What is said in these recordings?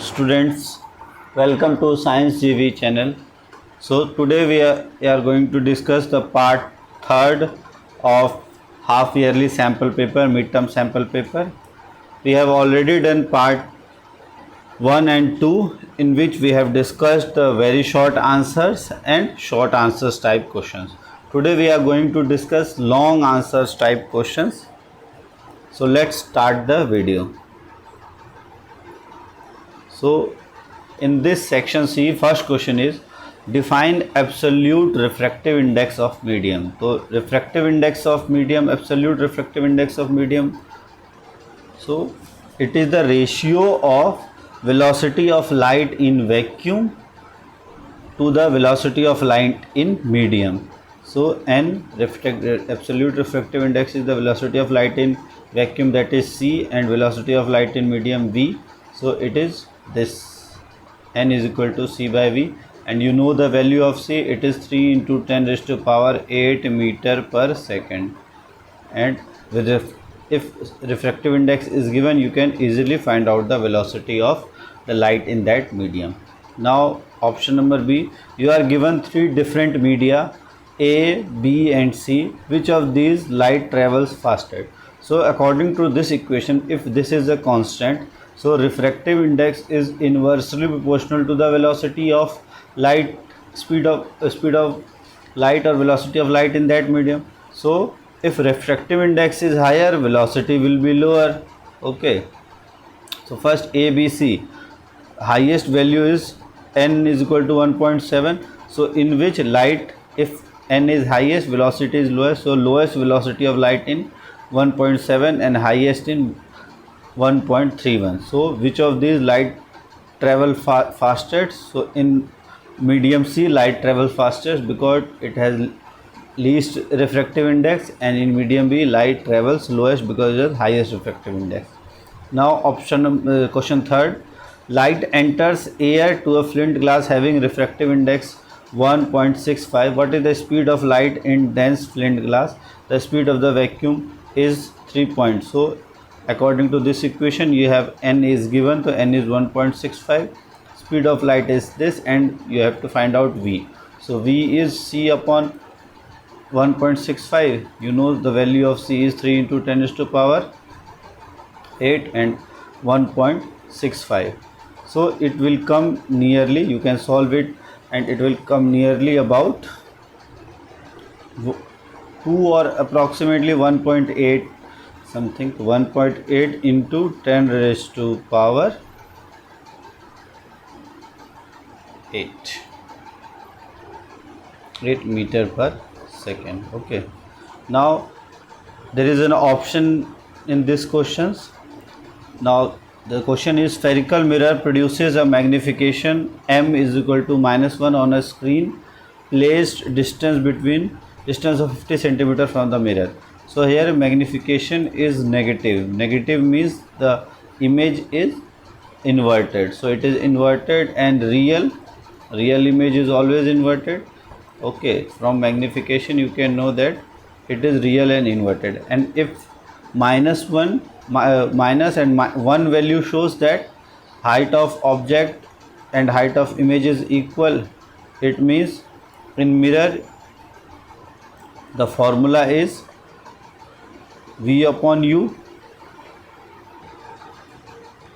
students, welcome to Science GV channel. So today we are going to discuss the part third of half yearly sample paper, midterm sample paper. We have already done part 1 and 2 in which we have discussed the very short answers and short answers type questions. Today we are going to discuss long answers type questions. So let's start the video. So in this section C, first question is define absolute refractive index of medium. So refractive index of medium, absolute refractive index of medium. So it is the ratio of velocity of light in vacuum to the velocity of light in medium. So n absolute refractive index is the velocity of light in vacuum, that is c, and velocity of light in medium v. So it is this, n is equal to c by v, and you know the value of c, it is 3 into 10 raised to power 8 meter per second. And with if refractive index is given, you can easily find out the velocity of the light in that medium. Now option number B, you are given three different media A, B and C. Which of these light travels faster? So according to this equation, if this is a constant, so refractive index is inversely proportional to the velocity of light, speed of light or velocity of light in that medium. So if refractive index is higher, velocity will be lower. Okay, so first A, B, C, highest value is n is equal to 1.7. so in which light, if n is highest, velocity is lowest, so lowest velocity of light in 1.7 and highest in 1.31. so which of these light travel fastest? So in medium C, light travels fastest because it has least refractive index, and in medium B, light travels lowest because it has highest refractive index. Now question third, light enters air to a flint glass having refractive index 1.65. what is the speed of light in dense flint glass? The speed of the vacuum is 3 points. So according to this equation, you have n is given, so n is 1.65, speed of light is this, and you have to find out v. So v is c upon 1.65. you know the value of c is 3 into 10 raised to power 8 and 1.65. so it will come nearly, you can solve it, and it will come nearly about 2 or approximately 1.8 something, 1.8 into 10 raised to power 8 meter per second. Okay, now there is an option in this questions. Now the question is spherical mirror produces a magnification m is equal to -1 on a screen placed distance of 50 centimeter from the mirror. So here magnification is negative. Negative means the image is inverted. So it is inverted, and real image is always inverted. Okay, from magnification you can know that it is real and inverted. And if minus and one value shows that height of object and height of image is equal, it means in mirror the formula is v upon u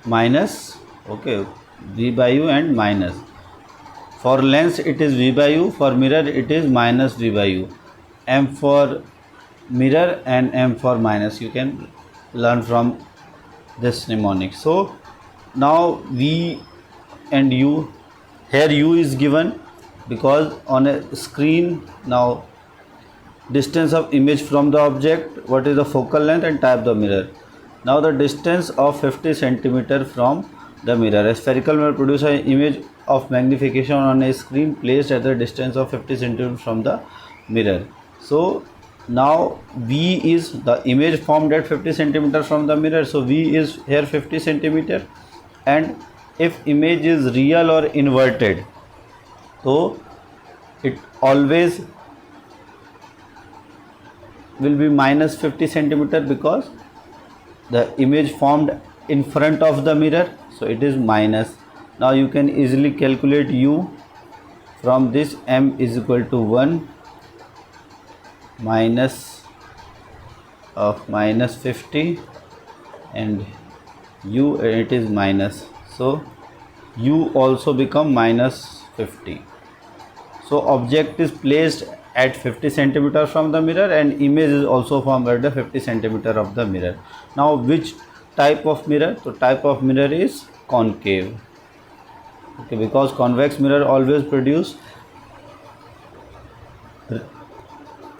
minus, okay, v by u and minus. For lens it is v by u, for mirror it is minus v by u. M for mirror and m for minus, you can learn from this mnemonic. So now v and u, here u is given because on a screen, now distance of image from the object, what is the focal length and type the mirror. Now the distance of 50 centimeter from the mirror. A spherical mirror produces an image of magnification on a screen placed at the distance of 50 centimeter from the mirror. So now v is the image formed at 50 centimeter from the mirror, so v is here 50 centimeter, and if image is real or inverted, so it always will be minus 50 centimeter because the image formed in front of the mirror, so it is minus Now you can easily calculate u from this. M is equal to 1 minus of minus 50 and u, it is minus, so u also become minus 50. So object is placed at 50 centimeter from the mirror and image is also formed at the 50 centimeter of the mirror. Now which type of mirror? So type of mirror is concave. Okay, because convex mirror always produce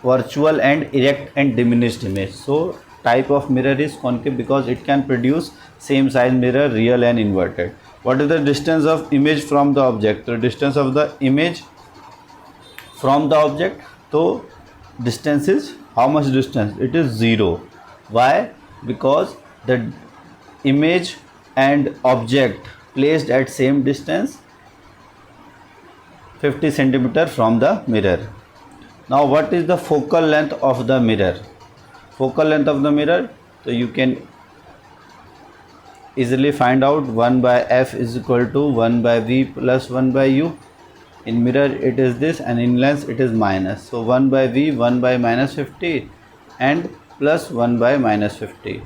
virtual and erect and diminished image. So type of mirror is concave because it can produce same size mirror, real and inverted. What is the distance of image from the object? So distance of the image from the object, so distance is how much distance? It is 0. Why? Because the image and object placed at same distance 50 centimeter from the mirror. Now what is the focal length of the mirror? Focal length of the mirror, so you can easily find out 1 by f is equal to 1 by v plus 1 by u. In mirror it is this and in lens it is minus. So 1 by v, 1 by minus 50 and plus 1 by minus 50.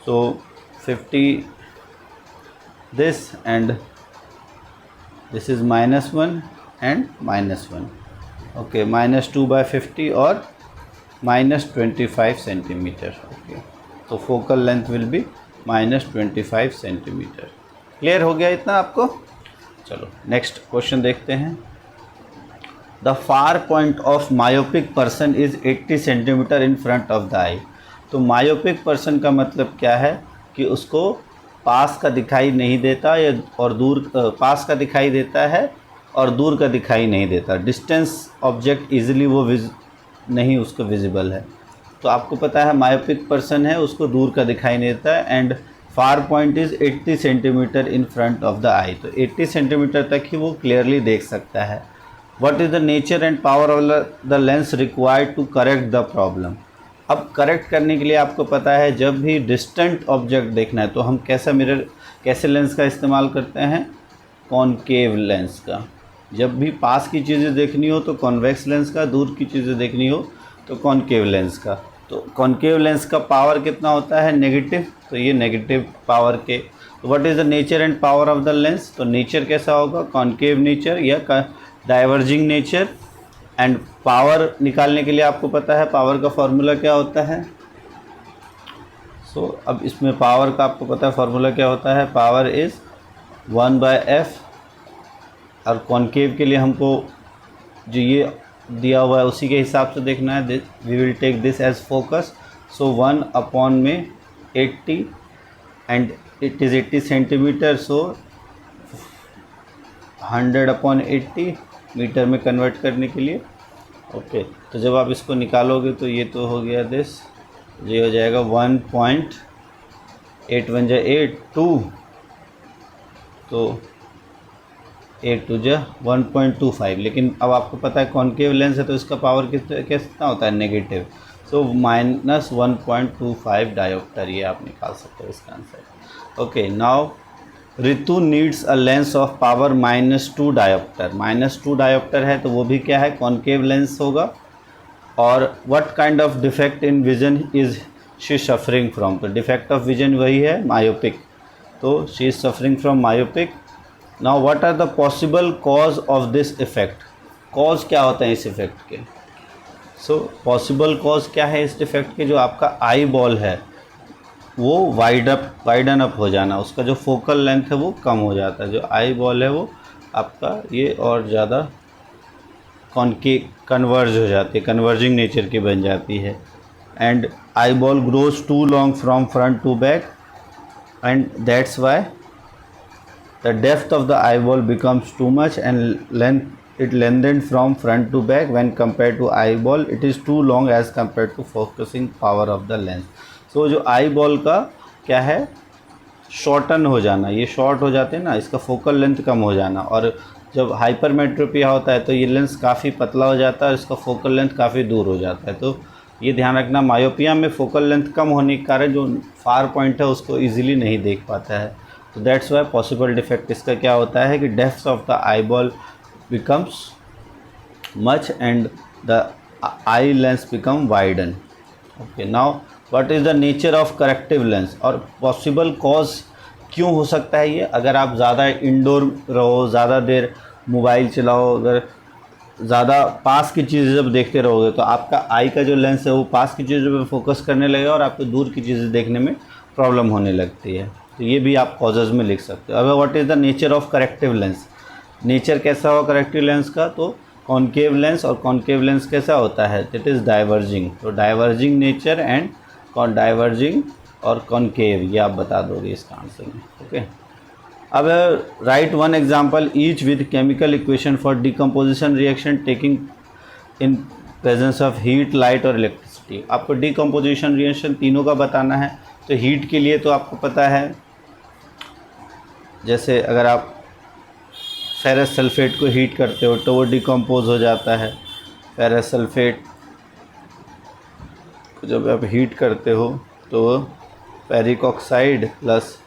So 50 this and this is minus 1 and minus 1. Okay, minus 2 by 50 or minus 25 centimeter. Okay, so focal length will be minus 25 centimeter. Clear हो गया इतना आपको? चलो next question देखते हैं. The far point of myopic person is 80 centimetre in front of the eye. तो myopic person का मतलब क्या है कि उसको पास का दिखाई नहीं देता या और दूर, पास का दिखाई देता है और दूर का दिखाई नहीं देता. डिस्टेंस ऑब्जेक्ट इजीली वो नहीं उसको विजिबल है. तो आपको पता है मायोपिक पर्सन है उसको दूर का दिखाई नहीं देता है. And far point is 80 centimetre in front of the eye. तो 80 सेंटीमीटर तक ही वो क्लियरली देख सकता है. What is the nature and power of the lens required to correct the problem. अब करेक्ट करने के लिए आपको पता है जब भी डिस्टेंट ऑब्जेक्ट देखना है तो हम कैसे लेंस का इस्तेमाल करते हैं? कॉनकेव लेंस का. जब भी पास की चीज़ें देखनी हो तो कॉन्वेक्स लेंस का, दूर की चीज़ें देखनी हो तो कॉनकेव लेंस का. तो कॉनकेव लेंस का पावर कितना होता है? नेगेटिव. तो ये नेगेटिव पावर के. तो what is the nature and power of the lens? तो नेचर कैसा होगा? कॉनकेव नेचर या डाइवर्जिंग नेचर. एंड पावर निकालने के लिए आपको पता है पावर का फॉर्मूला क्या होता है? सो अब इसमें पावर का आपको पता है फॉर्मूला क्या होता है? Power is 1 by f. और कॉनकेव के लिए हमको जो ये दिया हुआ है उसी के हिसाब से देखना है. We will take this as focus. So 1 upon में 80 and it is 80 centimetre. So 100 upon 80 metre में कन्वर्ट करने के लिए. ओके, तो जब आप इसको निकालोगे तो ये तो हो गया दिस, ये हो जाएगा 1.8 1 जा 8 2, तो 8 2 जा 1.25. लेकिन अब आपको पता है कॉनकेव लेंस है तो इसका पावर कितना होता है? नेगेटिव. So minus 1.25 dioptre. ये आप निकाल सकते हो इसका answer. Okay, now Ritu needs a lens of power -2 dioptre. -2 dioptre है तो वो भी क्या है? कॉनकेव लेंस होगा. और what kind of defect in vision is she suffering from? तो डिफेक्ट ऑफ विजन वही है मायोपिक. तो she is suffering from myopic. Now what are the possible cause of this effect? Cause क्या होते हैं इस इफेक्ट के? सो पॉसिबल कॉज क्या है इस डिफेक्ट के? जो आपका आई बॉल है वो वाइडन अप हो जाना, उसका जो फोकल लेंथ है वो कम हो जाता है. जो आई बॉल है वो आपका ये और ज़्यादा कन्वर्ज हो जाती है, कन्वर्जिंग नेचर की बन जाती है. And eye ball grows too long from front to back and that's why the depth of the eye ball becomes too much and it lengthened from front to back when compared to eyeball. It is too long as compared to focusing power of the lens. So जो eyeball का क्या है? Shorten हो जाना. ये short हो जाते हैं ना, इसका फोकल लेंथ कम हो जाना. और जब हाइपरमेट्रोपिया होता है तो ये लेंस काफ़ी पतला हो जाता है और इसका फोकल लेंथ काफ़ी दूर हो जाता है. तो ये ध्यान रखना, मायोपिया में फोकल लेंथ कम होने के कारण जो फार पॉइंट है उसको ईजिली नहीं देख पाता है. तो दैट्स वाई पॉसिबल डिफेक्ट इसका क्या होता है कि depth of the eye ball becomes much and the eye lens become widen. Okay, now what is the nature of corrective lens और पॉसिबल कॉज क्यों हो सकता है ये? अगर आप ज़्यादा इंडोर रहो, ज़्यादा देर मोबाइल चलाओ, अगर ज़्यादा पास की चीज़ें जब देखते रहोगे तो आपका आई का जो लेंस है वो पास की चीज़ों पे फोकस करने लगेगा और आपको दूर की चीज़ें देखने में प्रॉब्लम होने लगती है। तो ये भी आप कॉजेज़ में लिख सकते हो। अब what is the nature of corrective lens, nature कैसा हो करेक्टिव लेंस का? तो कॉनकेव लेंस, और कॉनकेव लेंस कैसा होता है? It is diverging. तो डाइवर्जिंग नेचर एंड डाइवर्जिंग और कॉनकेव, ये आप बता दोगे इसका आंसर में। ओके, अब right one example each with chemical equation for decomposition reaction taking in presence of heat, light और इलेक्ट्रिसिटी। आपको डिकम्पोजिशन रिएक्शन तीनों का बताना है। तो हीट के लिए तो आपको पता है, जैसे अगर आप फेरस सल्फेट को हीट करते हो तो वो डिकम्पोज हो जाता है। फेरस सल्फेट को जब आप हीट करते हो तो वो ferric oxide plus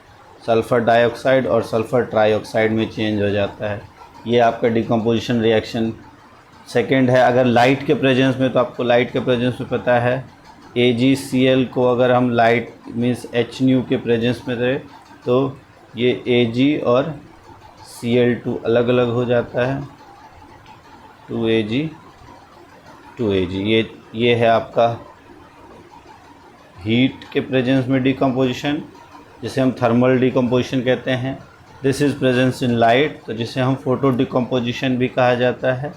sulphur dioxide और सल्फ़र ट्राइऑक्साइड में चेंज हो जाता है। ये आपका डिकम्पोजिशन रिएक्शन। सेकंड है अगर लाइट के प्रेजेंस में, तो आपको लाइट के प्रेजेंस में पता है AgCl को अगर हम लाइट मीन्स Hnu के प्रेजेंस में रहे तो ये Ag और Cl2 अलग अलग हो जाता है, 2Ag 2Ag। ये है आपका हीट के प्रेजेंस में डिकम्पोजिशन, जिसे हम थर्मल डिकम्पोजिशन कहते हैं। This is presence in light, तो जिसे हम फोटो डिकम्पोजिशन भी कहा जाता है।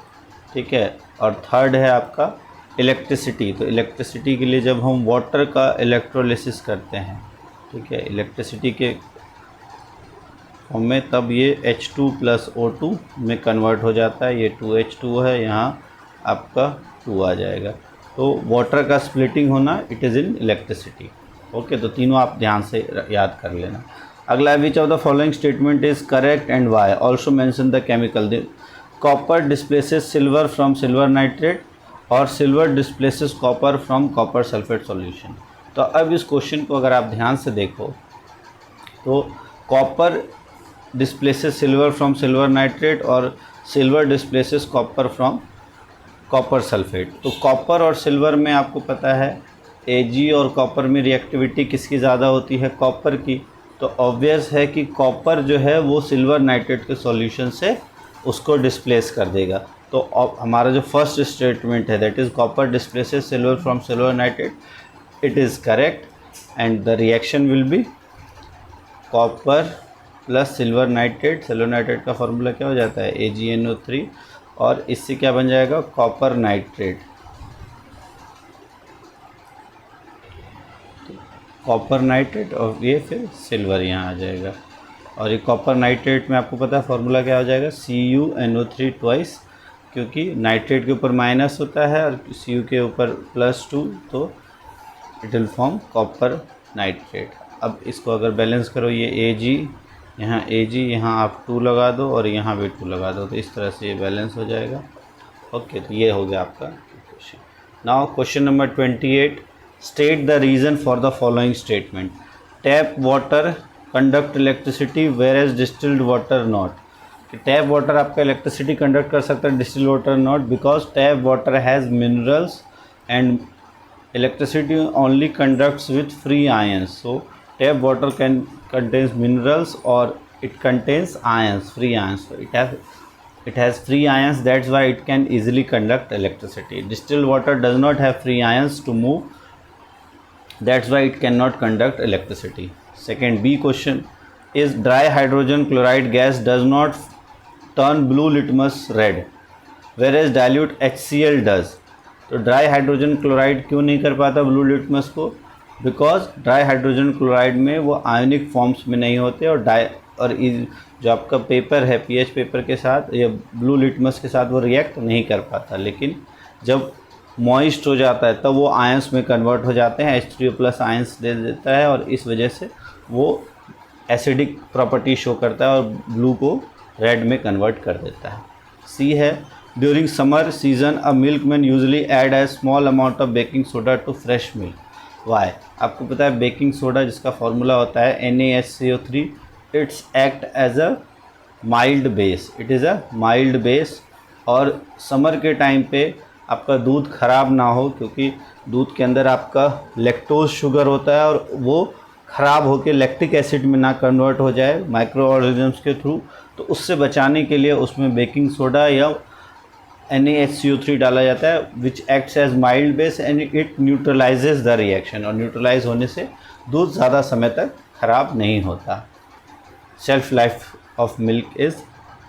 ठीक है, और थर्ड है आपका इलेक्ट्रिसिटी। तो इलेक्ट्रिसिटी के लिए जब हम वाटर का इलेक्ट्रोलिसिस करते हैं, ठीक है, इलेक्ट्रिसिटी के फॉर्म में, तब ये H2 + O2 में कन्वर्ट हो जाता है। ये 2H2 है, यहाँ आपका 2 आ जाएगा। तो वाटर का स्प्लिटिंग होना, it is in electricity. Okay, तो तीनों आप ध्यान से याद कर लेना। अगला, which of the following statement is correct and why? Also mention the chemical. Copper displaces silver from silver nitrate और silver displaces copper from copper sulphate solution. तो अब इस क्वेश्चन को अगर आप ध्यान से देखो तो copper displaces silver from silver nitrate और silver displaces copper from copper sulphate. तो कॉपर और सिल्वर में आपको पता है Ag और कॉपर में रिएक्टिविटी किसकी ज़्यादा होती है? कॉपर की। तो ऑब्वियस है कि कॉपर जो है वो सिल्वर नाइट्रेट के सॉल्यूशन से उसको डिस्प्लेस कर देगा। तो हमारा जो फर्स्ट स्टेटमेंट है that is copper displaces silver from silver nitrate, it is correct and the reaction will be copper plus silver nitrate. Silver nitrate का फॉर्मूला क्या हो जाता है? AgNO3, और इससे क्या बन जाएगा? Copper nitrate. कॉपर नाइट्रेट और ये फिर सिल्वर यहाँ आ जाएगा। और ये कॉपर नाइट्रेट में आपको पता है फॉर्मूला क्या हो जाएगा? CuNO3 ट्वाइस, क्योंकि नाइट्रेट के ऊपर माइनस होता है और Cu के ऊपर +2, तो it will form copper nitrate. अब इसको अगर बैलेंस करो, ये Ag, यहाँ Ag, यहाँ आप 2 लगा दो और यहाँ भी 2 लगा दो, तो इस तरह से ये बैलेंस हो जाएगा। ओके, तो ये हो गया आपका question. Now question number 28, state the reason for the following statement. Tap water conduct electricity whereas distilled water not. Tap water आपका इलेक्ट्रिसिटी कंडक्ट कर सकता है, distilled water not, because tap water has minerals and electricity only conducts with free ions. So tap water contains minerals or it contains ions, free ions. So it has free ions, that's why it can easily conduct electricity. Distilled water does not have free ions to move, that's why it cannot conduct electricity. Second B question is dry hydrogen chloride gas does not turn blue litmus red, whereas dilute HCl does. तो dry hydrogen chloride क्यों नहीं कर पाता blue litmus को? Because dry hydrogen chloride में वो ionic forms में नहीं होते और जो आपका पेपर है पीएच पेपर के साथ या ब्लू लिटमस के साथ वो रिएक्ट नहीं कर पाता। लेकिन जब मॉइस्ट हो जाता है तब वो आयंस में कन्वर्ट हो जाते हैं, H3O+ आयंस दे देता है और इस वजह से वो एसिडिक प्रॉपर्टी शो करता है और ब्लू को रेड में कन्वर्ट कर देता है। सी है during summer season a milkman usually add a small amount of baking soda to fresh milk. Why? आपको पता है बेकिंग सोडा जिसका फॉर्मूला होता है NaHCO3, it's act as a mild base, it is a mild base. और summer के time पे आपका दूध ख़राब ना हो, क्योंकि दूध के अंदर आपका लैक्टोज शुगर होता है और वो ख़राब होकर लैक्टिक एसिड में ना कन्वर्ट हो जाए माइक्रो ऑर्गेनिजम्स के थ्रू, तो उससे बचाने के लिए उसमें बेकिंग सोडा या NaHCO3 डाला जाता है, which acts as mild base and it neutralises the reaction. और न्यूट्रलाइज होने से दूध ज़्यादा समय तक ख़राब नहीं होता। Shelf life of milk is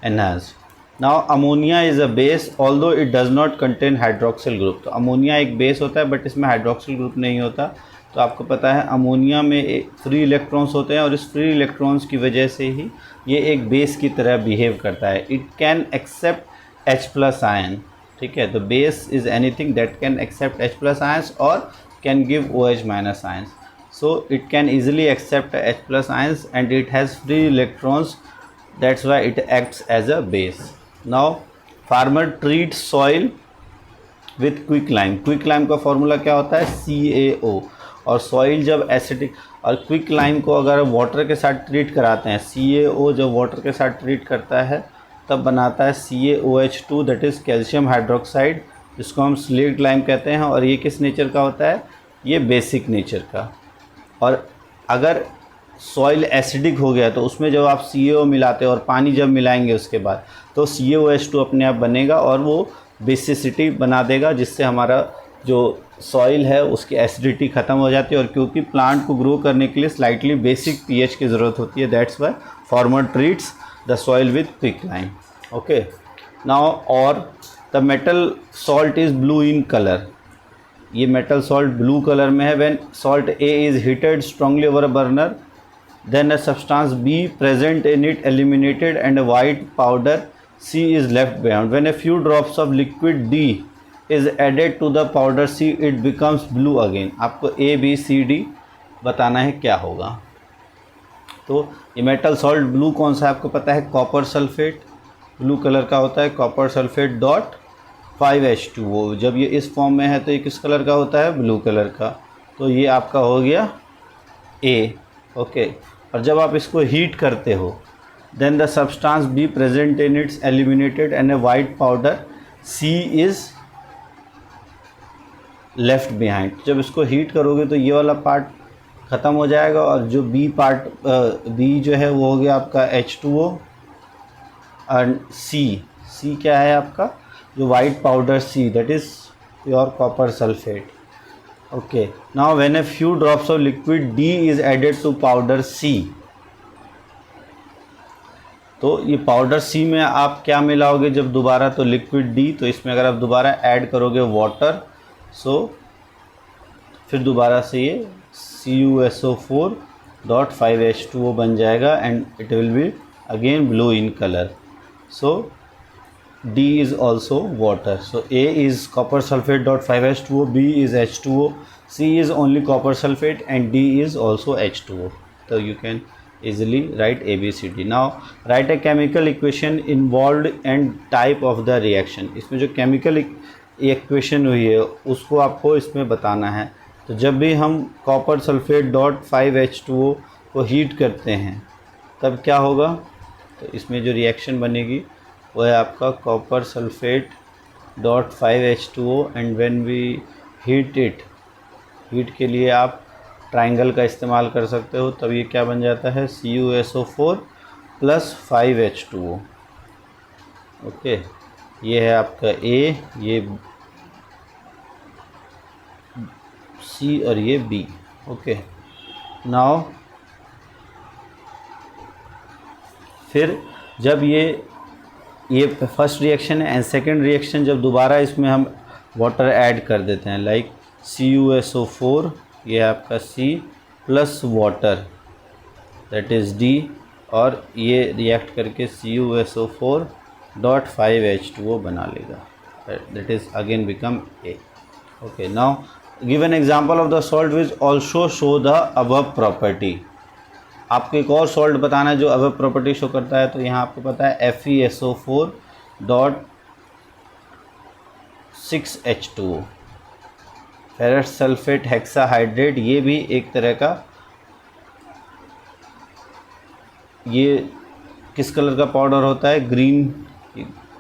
enhanced. Now ammonia is a base although it does not contain hydroxyl group। तो अमोनिया एक बेस होता है बट इसमें हाइड्रोक्सिल ग्रुप नहीं होता। तो आपको पता है अमोनिया में फ्री इलेक्ट्रॉन्स होते हैं और इस फ्री इलेक्ट्रॉन्स की वजह से ही ये एक बेस की तरह बिहेव करता है। It can accept H+ ion, ठीक है। तो base is anything that can accept H+ ions और can give OH- ions. So it can easily accept H+ ions and it has free electrons, that's why it acts as a base. Now farmer treats soil with quicklime। quicklime का formula क्या होता है? CaO। और soil जब acidic, और quicklime को अगर water के साथ ट्रीट कराते हैं, CaO जब वाटर के साथ ट्रीट करता है तब बनाता है CaOH2 that is calcium hydroxide, जिसको हम स्लेट लाइम कहते हैं। और ये किस नेचर का होता है? ये बेसिक नेचर का। और अगर सॉइल एसिडिक हो गया तो उसमें जब आप CaO मिलाते हो और पानी जब मिलाएंगे उसके बाद, तो CaOH2 अपने आप बनेगा और वो बेसिसिटी बना देगा, जिससे हमारा जो सॉइल है उसकी एसिडिटी ख़त्म हो जाती है। और क्योंकि प्लांट को ग्रो करने के लिए स्लाइटली बेसिक pH की ज़रूरत होती है, that's why farmer treats the soil with quicklime. Okay, now और the metal salt is blue in colour. ये मेटल सॉल्ट ब्लू कलर में है। When salt A is heated strongly over a burner, then a substance B present in it eliminated and a white powder C is left behind. When a few drops of liquid D is added to the powder C, it becomes blue again. आपको A B C D बताना है क्या होगा। तो ये metal salt blue कौन सा है आपको पता है? कॉपर सल्फेट ब्लू कलर का होता है, कॉपर सल्फेट डॉट 5H2O। जब ये इस फॉर्म में है तो ये किस कलर का होता है? ब्लू कलर का। तो ये आपका हो गया A। ओके, और जब आप इसको हीट करते हो, then the substance B present in it's eliminated and a white powder C is left behind. जब इसको हीट करोगे तो ये वाला पार्ट ख़त्म हो जाएगा और जो B पार्ट B जो है वो हो गया आपका H2O एंड C क्या है आपका? जो white powder C, that is pure copper sulphate. Okay, now when a few drops of liquid D is added to powder C, तो ये पाउडर C में आप क्या मिलाओगे जब दोबारा? तो लिक्विड D। तो इसमें अगर आप दोबारा ऐड करोगे वाटर, सो फिर दोबारा से ये CuSO4 डॉट 5H2O बन जाएगा and it will be again blue in colour. So D is also water. So A is copper sulfate dot 5H2O, B is H2O, C is only copper sulfate and D is also H2O. So you can easily write A, B, C, D. Now write a chemical equation involved and type of the reaction. इसमें जो chemical equation हुई है उसको आपको इसमें बताना है। तो जब भी हम copper sulfate dot 5H2O को हीट करते हैं तब क्या होगा? तो इसमें जो रिएक्शन बनेगी वो है आपका copper sulphate dot 5H2O and when we heat it, heat के लिए आप ट्राइंगल का इस्तेमाल कर सकते हो, तब ये क्या बन जाता है? CuSO4 plus 5H2O। ओके, ये है आपका A, ये C और ये B। ओके, नाउ फिर जब ये फर्स्ट रिएक्शन है एंड सेकेंड रिएक्शन जब दोबारा इसमें हम वाटर ऐड कर देते हैं, लाइक CuSO4, ये आपका C plus water that is D, और ये रिएक्ट करके CuSO4 डॉट 5H2O बना लेगा, that is again become A। Okay, now give an example of the salt which also show the above property. आपको एक और सॉल्ट बताना है जो अबव प्रॉपर्टी शो करता है। तो यहाँ आपको पता है FeSO4 dot 6H2O, ferrous sulphate hexahydrate, ये भी एक तरह का ये किस कलर का पाउडर होता है,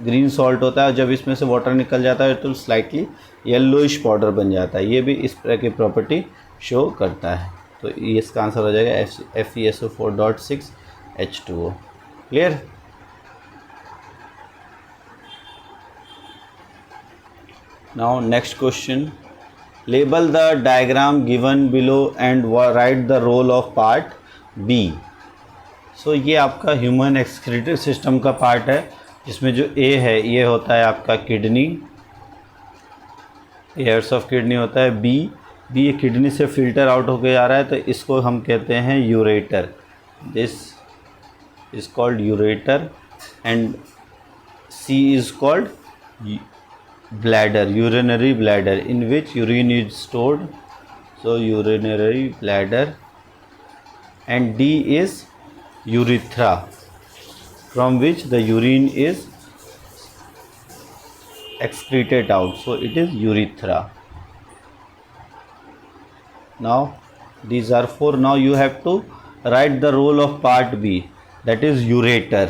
ग्रीन सॉल्ट होता है। जब इसमें से वाटर निकल जाता है तो स्लाइटली येलोइश पाउडर बन जाता है। ये भी इस तरह की प्रॉपर्टी शो करता है। तो ये इसका आंसर हो जाएगा FeSO4.6 H2O। Clear. Now next question, label the diagram given below and write the role of part B. So ये आपका ह्यूमन एक्सक्रीटरी सिस्टम का पार्ट है, जिसमें जो ए है ये होता है आपका किडनी, एयर्स ऑफ किडनी होता है। बी ये किडनी से फिल्टर आउट होके जा रहा है, तो इसको हम कहते हैं ureter. This is called ureter. And C is called bladder, urinary bladder, in which urine is stored. So urinary bladder. And D is urethra, from which the urine is excreted out, so it is urethra. Now these are four. Now you have to write the role of part B, that is ureter.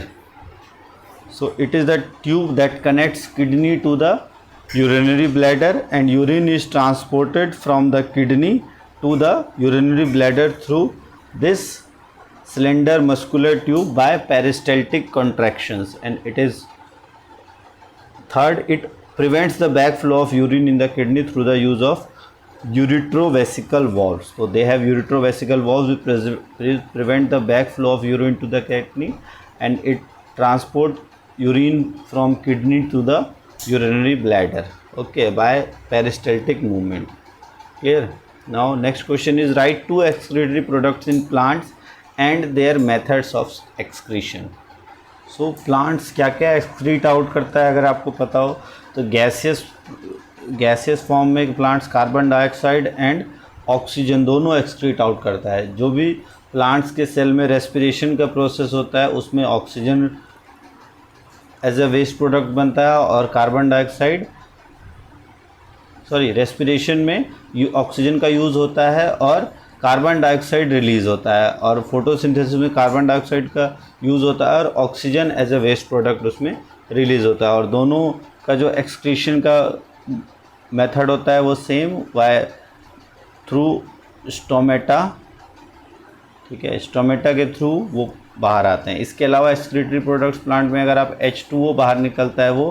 So it is the tube that connects kidney to the urinary bladder, and urine is transported from the kidney to the urinary bladder through this slender muscular tube by peristaltic contractions. And it is third, it prevents the backflow of urine in the kidney through the use of uretrovesical valves. So they have uretrovesical valves which prevent the backflow of urine to the kidney, and it transport urine from kidney to the urinary bladder, okay, by peristaltic movement. Clear. Now next question is, write two excretory products in plants and their methods of excretion. So plants क्या क्या excrete out करता है, अगर आपको पता हो तो gaseous form में plants carbon dioxide and oxygen दोनों excrete out करता है। जो भी प्लांट्स के सेल में रेस्पिरेशन का प्रोसेस होता है उसमें oxygen as a waste product बनता है, और कार्बन डाइऑक्साइड रेस्पिरेशन में ऑक्सीजन का यूज़ होता है और कार्बन डाइऑक्साइड रिलीज़ होता है, और फोटोसिंथेसिस में कार्बन डाइऑक्साइड का यूज़ होता है और oxygen as a waste product उसमें रिलीज़ होता है। और दोनों का जो एक्सक्रीशन का मेथड होता है वो सेम, बाय थ्रू स्टोमेटा। ठीक है, स्टोमेटा के थ्रू वो बाहर आते हैं। इसके अलावा एक्सक्रीटरी प्रोडक्ट्स प्लांट में अगर आप H2O बाहर निकलता है वो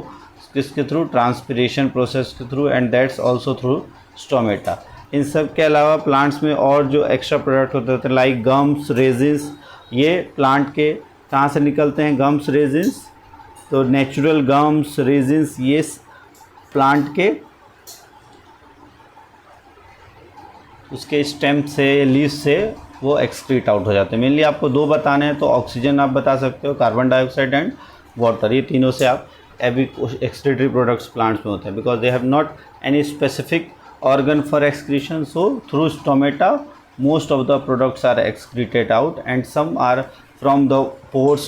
किसके थ्रू, ट्रांसपिरेशन प्रोसेस के through, and that's also through stomata. इन सब के अलावा प्लांट्स में और जो एक्स्ट्रा प्रोडक्ट होते हैं लाइक गम्स, रेजिन्स, ये प्लांट के कहाँ से निकलते हैं, गम्स, रेजिन्स। तो नेचुरल गम्स, रेजिन्स ये प्लांट के उसके स्टेम से, लीव्स से वो एक्सक्रीट आउट हो जाते हैं। मेनली आपको दो बताने हैं, तो ऑक्सीजन आप बता सकते हो, कार्बन डाइऑक्साइड एंड वाटर, ये तीनों से आप एवरी एक्सक्रीटरी प्रोडक्ट्स प्लांट्स में होते हैं, because they have not any specific organ for excretion. So through stomata most of the products are excreted out, and some are from the pores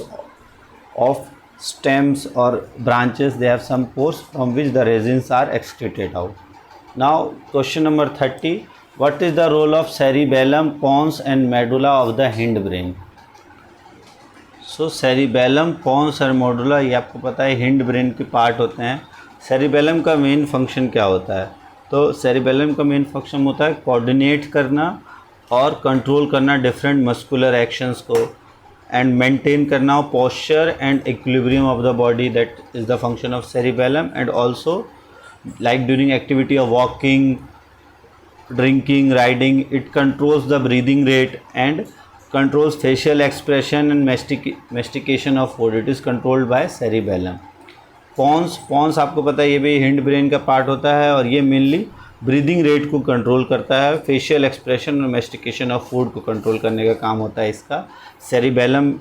of stems or branches. They have some pores from which the resins are excreted out. Now question number 30, what is the role of cerebellum, pons and medulla of the hindbrain? So cerebellum, pons और medulla ये आपको पता है hind brain के part होते हैं। cerebellum का main function क्या होता है, तो सेरिबेलम का मेन फंक्शन होता है कोऑर्डिनेट करना और कंट्रोल करना डिफरेंट मस्कुलर एक्शंस को, एंड मेंटेन करना posture and equilibrium of the body, that is the function of cerebellum. And also like during activity of walking, drinking, riding, it controls the breathing rate and controls facial expression and mastication of food. It is controlled by cerebellum. Pons आपको पता है ये भी hind brain का part होता है, और ये मेनली ब्रीदिंग रेट को कंट्रोल करता है, फेशियल एक्सप्रेशन और मेस्टिकेशन ऑफ फूड को कंट्रोल करने का काम होता है इसका। सेरिबेलम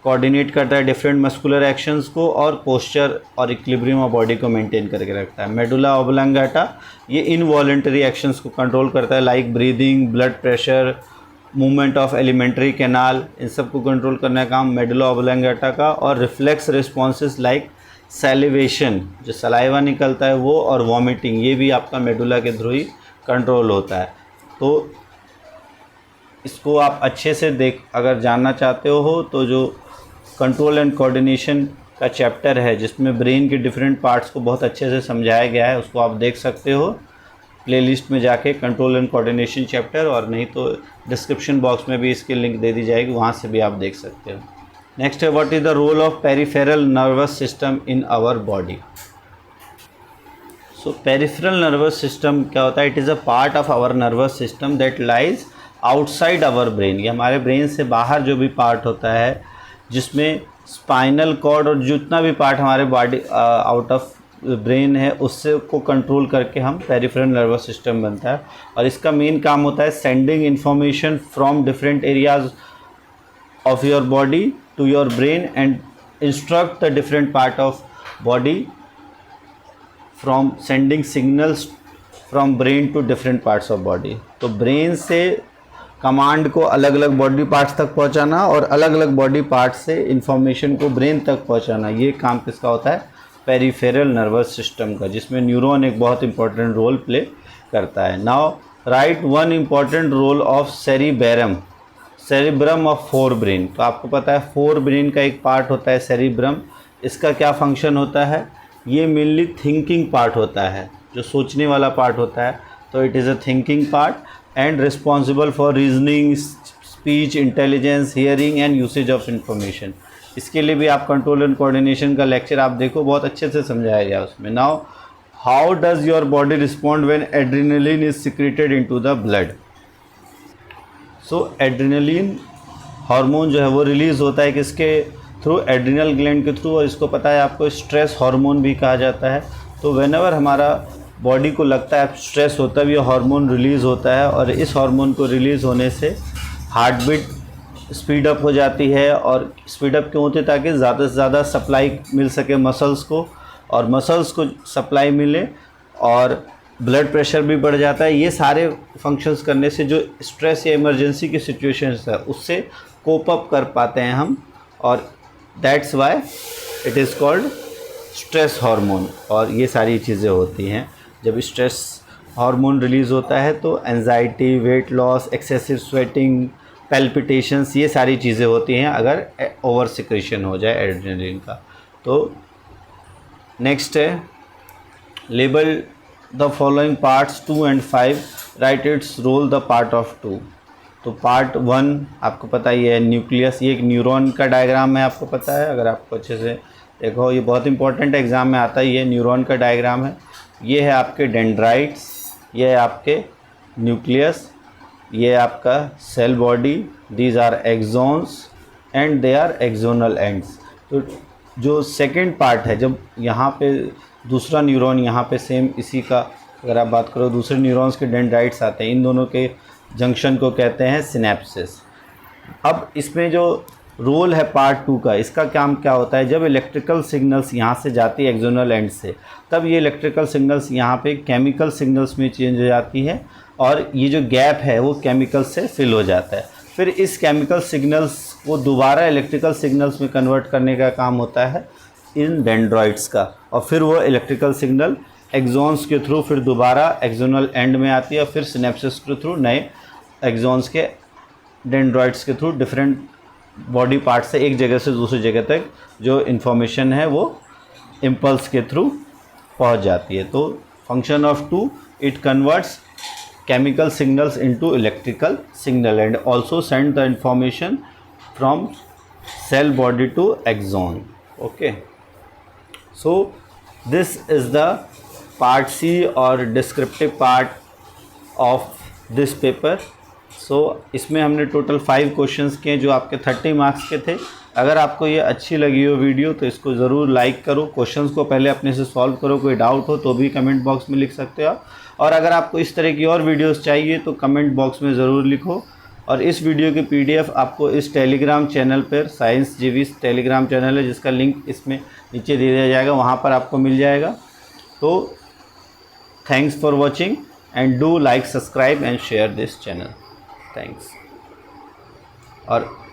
कोऑर्डिनेट करता है डिफरेंट मस्कुलर एक्शंस को, और पोस्चर और इक्विलिब्रियम ऑफ बॉडी को मेंटेन करके रखता है। मेडुला ऑब्लांगेटा ये इनवॉलेंटरी एक्शंस को कंट्रोल करता है, like breathing, blood pressure, movement of alimentary canal, इन सब को कंट्रोल करने का काम मेडुला ऑब्लांगेटा का। और रिफ्लेक्स रिस्पॉन्सेस लाइक सैलिवेशन, जो सलाइवा निकलता है वो, और वॉमिटिंग, ये भी आपका मेडुला के थ्रू ही कंट्रोल होता है। तो इसको आप अच्छे से अगर जानना चाहते हो तो जो कंट्रोल एंड कोऑर्डिनेशन का चैप्टर है जिसमें ब्रेन के डिफरेंट पार्ट्स को बहुत अच्छे से समझाया गया है, उसको आप देख सकते हो प्लेलिस्ट में जाके, कंट्रोल एंड कोऑर्डिनेशन चैप्टर, और नहीं तो डिस्क्रिप्शन बॉक्स में भी इसकी लिंक दे दी जाएगी, वहाँ से भी आप देख सकते हो। नेक्स्ट है what is the role of peripheral nervous system in our body. So peripheral nervous system क्या होता है? It is a part of our nervous system that lies outside our brain. ये हमारे ब्रेन से बाहर जो भी पार्ट होता है, जिसमें स्पाइनल कॉर्ड और जितना भी पार्ट हमारे बॉडी आउट ऑफ ब्रेन है उससे को कंट्रोल करके हम पेरिफेरल नर्वस सिस्टम बनता है। और इसका मेन काम होता है sending information from different areas of your body to your brain and instruct the different part of body from sending signals from brain to different parts of body. तो brain से command को अलग अलग body parts तक पहुंचाना और अलग अलग बॉडी पार्ट्स से इंफॉर्मेशन को ब्रेन तक पहुंचाना, ये काम किसका होता है? पेरिफेरल नर्वस सिस्टम का, जिसमें न्यूरॉन एक बहुत इंपॉर्टेंट रोल प्ले करता है। Now write one important role of cerebrum of forebrain. तो आपको पता है फोर ब्रेन का एक पार्ट होता है सेरिब्रम। इसका क्या फंक्शन होता है? ये मेनली थिंकिंग पार्ट होता है, जो सोचने वाला पार्ट होता है। तो it is a thinking part and responsible for reasoning, speech, intelligence, hearing and usage of information. इसके लिए भी आप कंट्रोल एंड कोऑर्डिनेशन का लेक्चर आप देखो, बहुत अच्छे से समझाया गया उसमें। Now how does your body respond when adrenaline is secreted into the blood. So adrenaline hormone जो है वो रिलीज़ होता है किसके थ्रू? एड्रिनल ग्लैंड के थ्रू। और इसको पता है आपको स्ट्रेस हार्मोन भी कहा जाता है। तो व्हेनेवर हमारा बॉडी को लगता है स्ट्रेस होता है, ये हार्मोन रिलीज़ होता है, और इस हार्मोन को रिलीज़ होने से हार्ट बीट स्पीड अप हो जाती है। और स्पीड अप क्यों होती है? ताकि ज़्यादा से ज़्यादा सप्लाई मिल सके मसल्स को, और मसल्स को सप्लाई मिले और ब्लड प्रेशर भी बढ़ जाता है। ये सारे फंक्शंस करने से जो स्ट्रेस या इमरजेंसी की सिचुएशंस है उससे कोप अप कर पाते हैं हम, और that's why it is called stress hormone. और ये सारी चीज़ें होती हैं। जब स्ट्रेस हार्मोन रिलीज़ होता है तो anxiety, weight loss, excessive sweating, palpitations, ये सारी चीज़ें होती हैं अगर ओवर सिक्रेशन हो जाए एड्रेनलिन का। तो नेक्स्ट है label the following parts 2 and 5, write its role the part of 2। तो पार्ट 1 आपको पता ही है न्यूक्लियस, ये एक न्यूरॉन का डायग्राम है, आपको पता है, अगर आपको अच्छे से देखो ये बहुत इंपॉर्टेंट एग्जाम में आता है। ये न्यूरॉन का डायग्राम है, ये है आपके डेंड्राइट्स, ये है आपके न्यूक्लियस, ये है आपका cell body, these are axons and they are axonal ends. तो जो सेकंड पार्ट है, जब यहाँ पे दूसरा न्यूरॉन यहाँ पे सेम इसी का अगर आप बात करो, दूसरे न्यूरॉन्स के डेंड्राइट्स आते हैं, इन दोनों के जंक्शन को कहते हैं सिनेप्सिस। अब इसमें जो रोल है पार्ट 2 का, इसका काम क्या होता है? जब इलेक्ट्रिकल सिग्नल्स यहाँ से जाती है एक्सोनल एंड से, तब ये इलेक्ट्रिकल सिग्नल्स यहाँ पे केमिकल सिग्नल्स में चेंज हो जाती है, और ये जो गैप है वो केमिकल से फिल हो जाता है। फिर इस केमिकल सिग्नल्स को दोबारा इलेक्ट्रिकल सिग्नल्स में कन्वर्ट करने का काम होता है इन डेंड्राइट्स का, और फिर वो इलेक्ट्रिकल सिग्नल एक्सॉन्स के थ्रू फिर दोबारा एक्सोनल एंड में आती है, और फिर सिनेप्सिस के थ्रू नए एक्सॉन्स के डेंड्राइट्स के थ्रू डिफरेंट बॉडी पार्ट से एक जगह से दूसरी जगह तक जो इन्फॉर्मेशन है वो इम्पल्स के थ्रू पहुंच जाती है। तो function of 2, it converts chemical signals into electrical signal and also send the information from cell body to axon. Okay, so this is the part C or descriptive part of this paper. So इसमें हमने total 5 questions किए जो आपके 30 marks के थे। अगर आपको ये अच्छी लगी हो वीडियो तो इसको ज़रूर लाइक करो, क्वेश्चंस को पहले अपने से सॉल्व करो, कोई डाउट हो तो भी कमेंट बॉक्स में लिख सकते हो आप। और अगर आपको इस तरह की और वीडियोस चाहिए तो कमेंट बॉक्स में ज़रूर लिखो। और इस वीडियो की PDF आपको इस टेलीग्राम चैनल पर, साइंस जीवी टेलीग्राम चैनल है जिसका लिंक इसमें नीचे दे दिया जाएगा, वहाँ पर आपको मिल जाएगा। तो thanks for watching and do like, subscribe and share this channel. Thanks. और